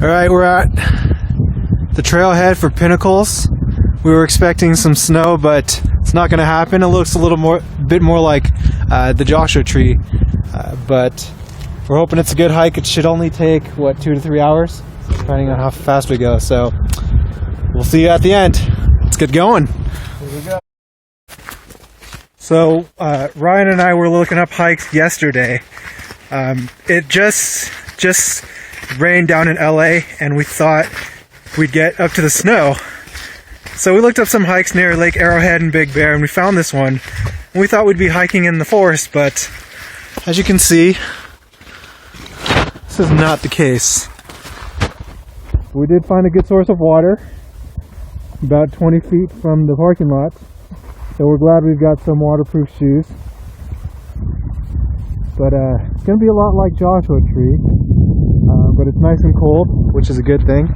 Alright, we're at the trailhead for Pinnacles. We were expecting some snow, but it's not going to happen. It looks a bit more like the Joshua Tree, but we're hoping it's a good hike. It should only take, 2 to 3 hours, depending on how fast we go. So we'll see you at the end. Let's get going. Here we go. So Ryan and I were looking up hikes yesterday. It just rained down in LA, and we thought we'd get up to the snow. So we looked up some hikes near Lake Arrowhead and Big Bear, and we found this one. And we thought we'd be hiking in the forest, but as you can see, this is not the case. We did find a good source of water, about 20 feet from the parking lot. So we're glad we've got some waterproof shoes. But it's going to be a lot like Joshua Tree, but it's nice and cold, which is a good thing.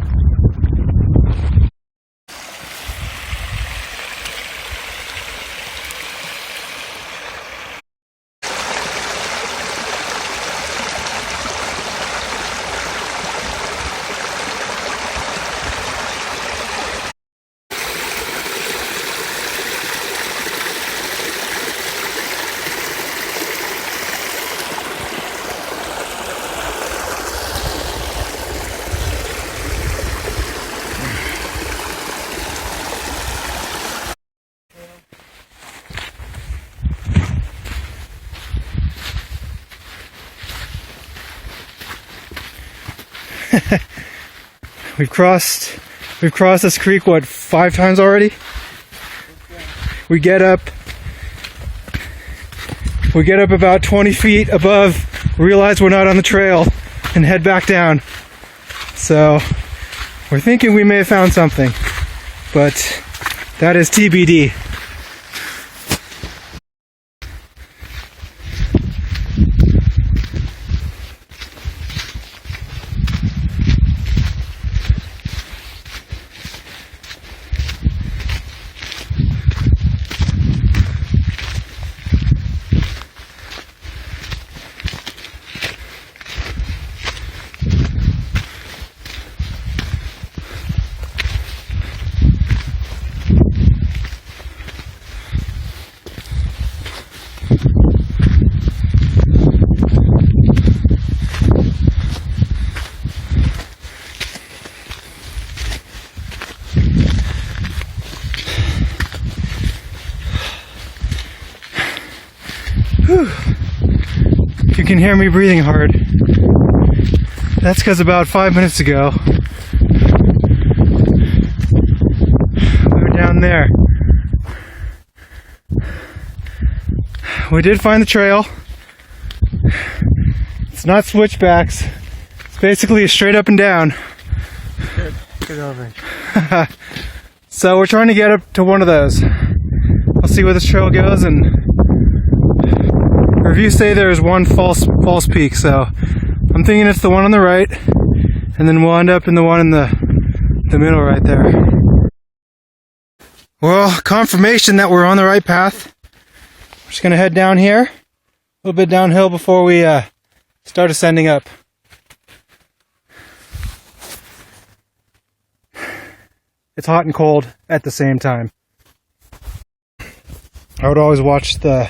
We've crossed this creek, 5 times already? We get up about 20 feet above, realize we're not on the trail, and head back down. So we're thinking we may have found something, but that is TBD. Whew. You can hear me breathing hard. That's because about 5 minutes ago, we were down there. We did find the trail. It's not switchbacks. It's basically a straight up and down. Good over. So we're trying to get up to one of those. I'll see where this trail goes, and reviews say there's one false peak, so I'm thinking it's the one on the right, and then we'll end up in the one in the middle right there. Well, confirmation that we're on the right path. We're just gonna head down here, a little bit downhill before we start ascending up. It's hot and cold at the same time. I would always watch the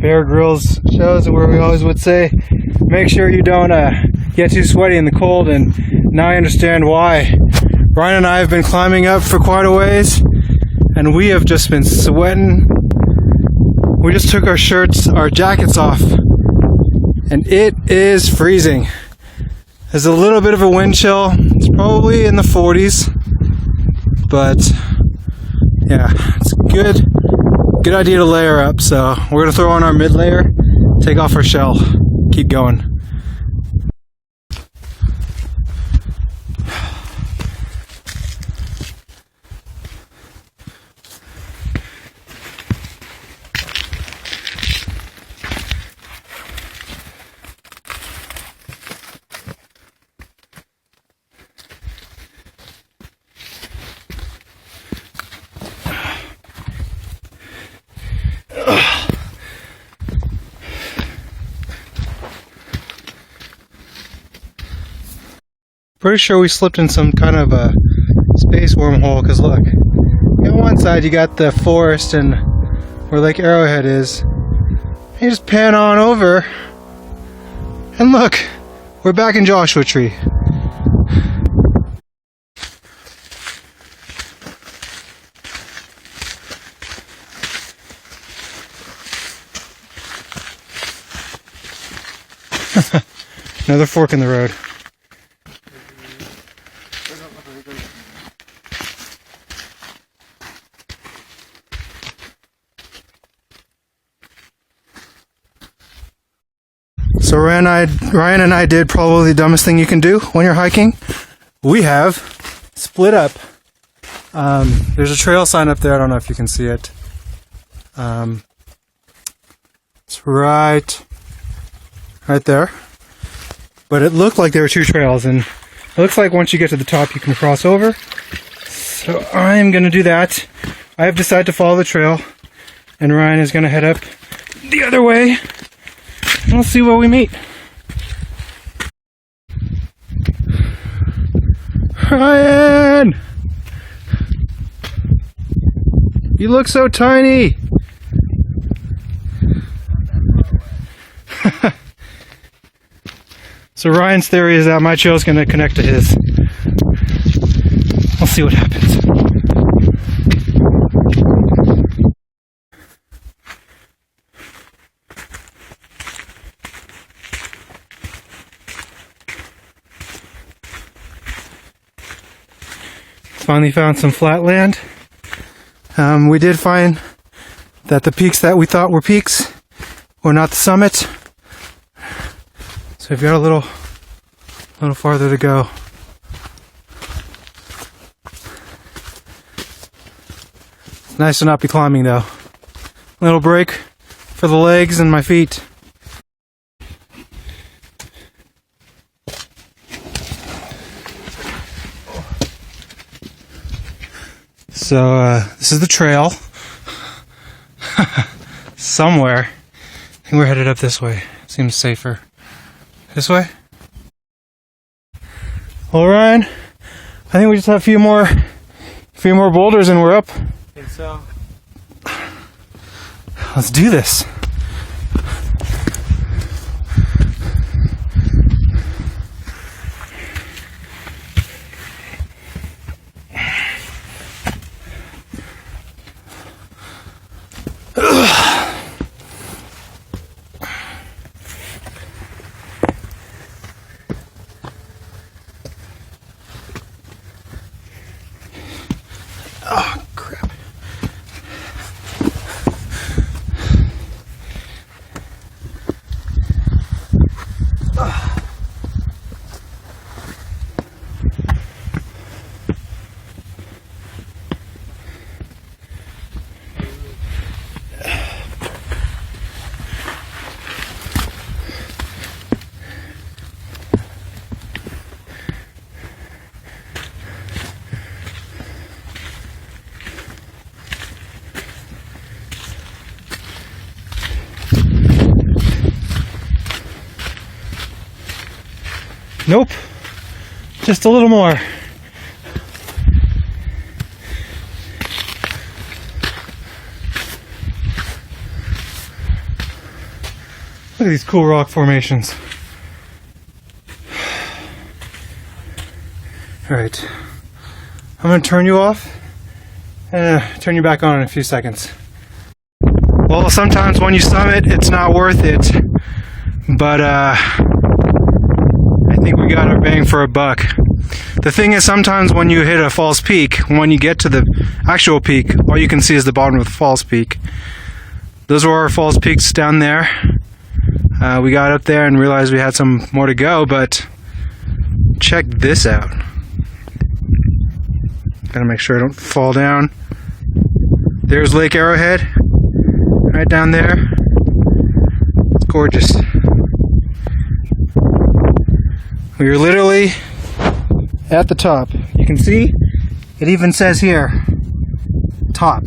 Bear Grylls shows where we always would say, make sure you don't get too sweaty in the cold, and now I understand why. Brian and I have been climbing up for quite a ways, and we have just been sweating. We just took our jackets off, and it is freezing. There's a little bit of a wind chill. It's probably in the 40s, but yeah, it's good idea to layer up. So we're gonna throw on our mid layer, take off our shell, keep going. Pretty sure we slipped in some kind of a space wormhole, because look, on one side you got the forest and where Lake Arrowhead is. You just pan on over, and look, we're back in Joshua Tree. Another fork in the road. So Ryan and I did probably the dumbest thing you can do when you're hiking. We have split up. There's a trail sign up there. I don't know if you can see it. It's right there. But it looked like there were two trails, and it looks like once you get to the top you can cross over. So I'm going to do that. I have decided to follow the trail, and Ryan is going to head up the other way. And we'll see where we meet. Ryan! You look so tiny! So Ryan's theory is that my trail is going to connect to his. We'll see what happens. Finally found some flat land. We did find that the peaks that we thought were peaks were not the summit. So we've got a little farther to go. It's nice to not be climbing though. Little break for the legs and my feet. So this is the trail. Somewhere. I think we're headed up this way. Seems safer. This way? Well, Ryan, I think we just have a few more boulders and we're up. I think so. Let's do this. Oh, crap. Nope, just a little more. Look at these cool rock formations. Alright, I'm going to turn you off and turn you back on in a few seconds. Well, sometimes when you summit, it's not worth it, but I think we got our bang for a buck. The thing is, sometimes when you hit a false peak, when you get to the actual peak, all you can see is the bottom of the false peak. Those were our false peaks down there. We got up there and realized we had some more to go, but check this out. Gotta make sure I don't fall down. There's Lake Arrowhead, right down there. It's gorgeous. We are literally at the top. You can see, it even says here, top.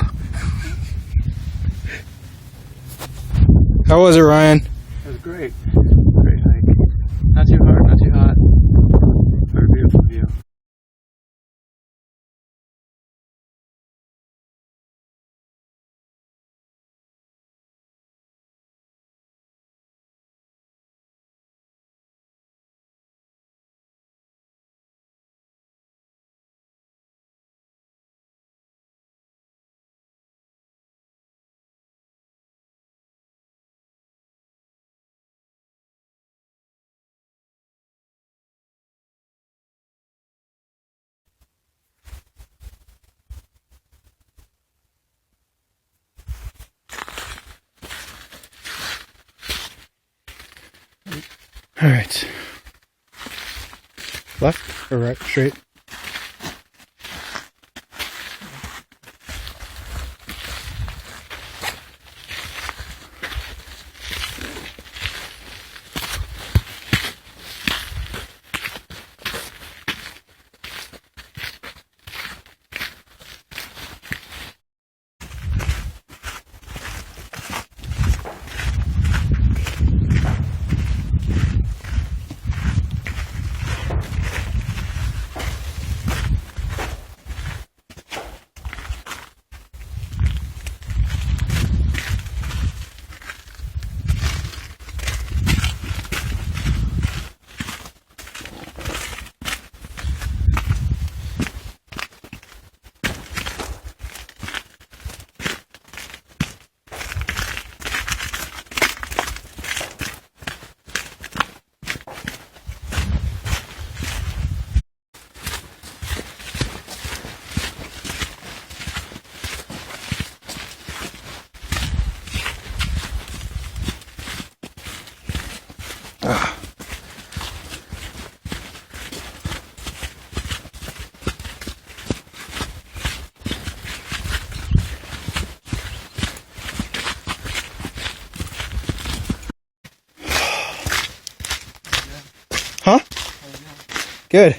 How was it, Ryan? It was great. Great hike. Not too hard, not too hot. Very beautiful view. All right. Left or right? Straight? Huh? Good.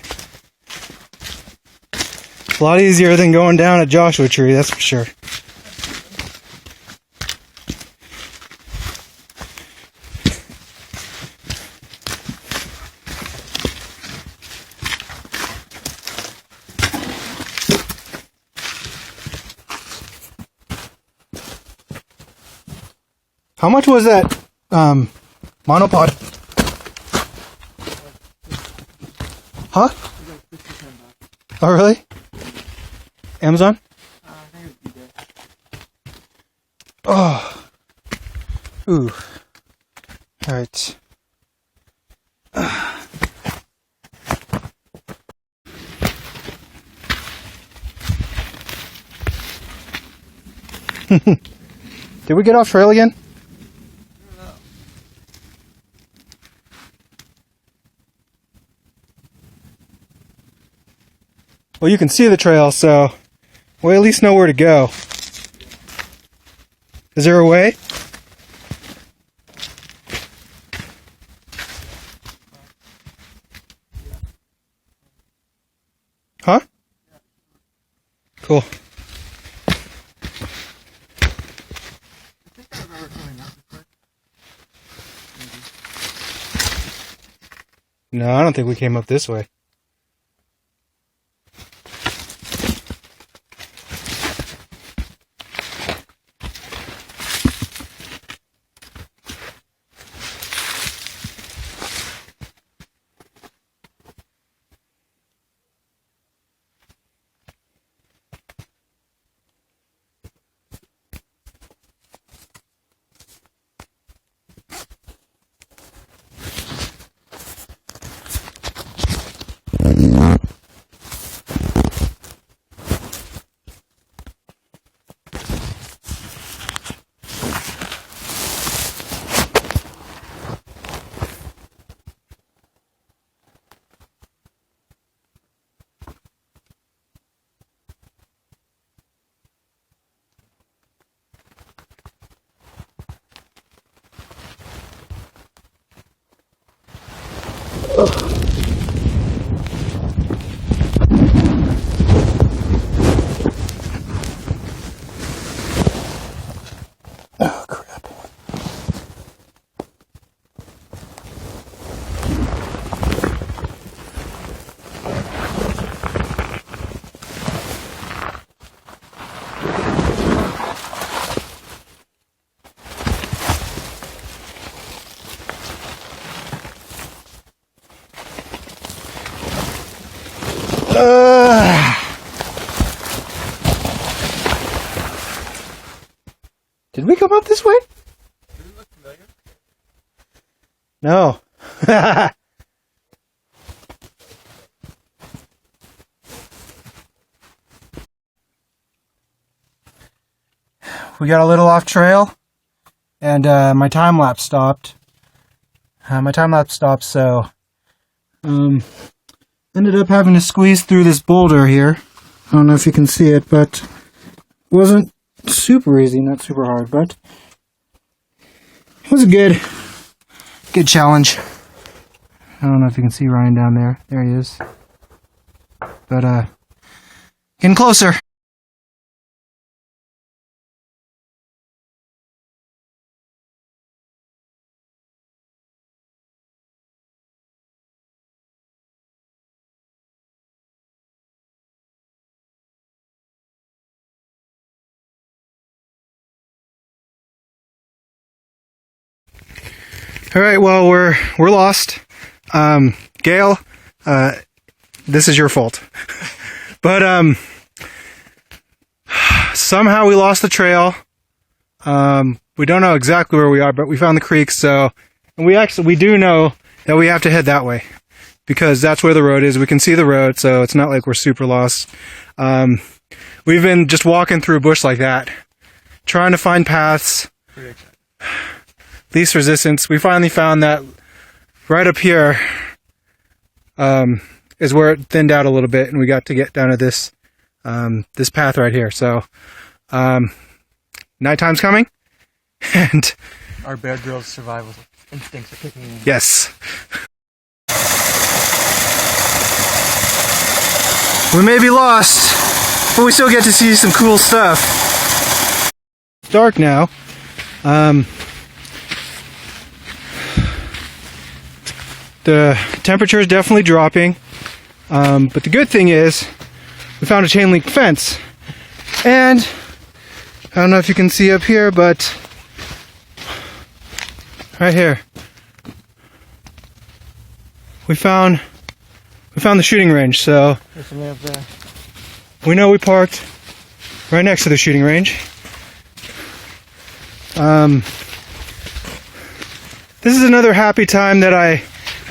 A lot easier than going down a Joshua tree, that's for sure. How much was that monopod? Huh? Oh, really? Amazon? I think it'd be there. Oh. Ooh. Alright. Did we get off trail again? Well, you can see the trail, so we at least know where to go. Is there a way? Huh? Cool. No, I don't think we came up this way. Oh, crap. Did we come up this way? Does it look familiar? No. We got a little off trail, and my time lapse stopped. my time-lapse stopped, so ended up having to squeeze through this boulder here. I don't know if you can see it, but it wasn't super easy, not super hard, but it was a good challenge. I don't know if you can see Ryan down there. There he is. But getting closer. All right, well, we're lost. Gail, this is your fault. But somehow we lost the trail. We don't know exactly where we are, but we found the creek. So, and we do know that we have to head that way because that's where the road is. We can see the road, so it's not like we're super lost. We've been just walking through a bush like that, trying to find paths. Least resistance. We finally found that right up here is where it thinned out a little bit, and we got to get down to this this path right here. So nighttime's coming, and Our Bear Grylls survival instincts are kicking in. yes, we may be lost, but we still get to see some cool stuff. It's dark now. The temperature is definitely dropping, but the good thing is we found a chain link fence, and I don't know if you can see up here, but right here we found the shooting range. So There's something up there. we know we parked right next to the shooting range. This is another happy time that I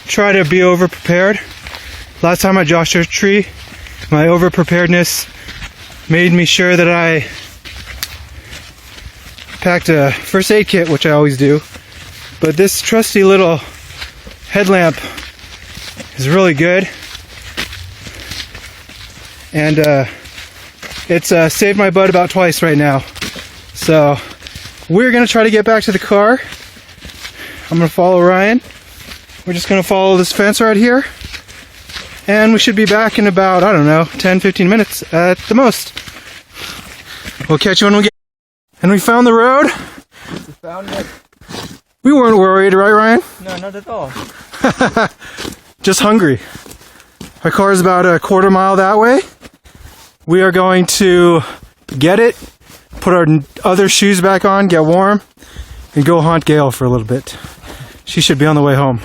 try to be over prepared. Last time I joshed a tree, my over preparedness made me sure that I packed a first aid kit, which I always do. But this trusty little headlamp is really good, and it's saved my butt about twice right now. So we're gonna try to get back to the car. I'm gonna follow Ryan. We're just going to follow this fence right here, and we should be back in about, I don't know, 10-15 minutes at the most. We'll catch you when we get. And we found the road. We found it. We weren't worried, right, Ryan? No, not at all. Just hungry. Our car is about a quarter mile that way. We are going to get it, put our other shoes back on, get warm, and go haunt Gail for a little bit. She should be on the way home.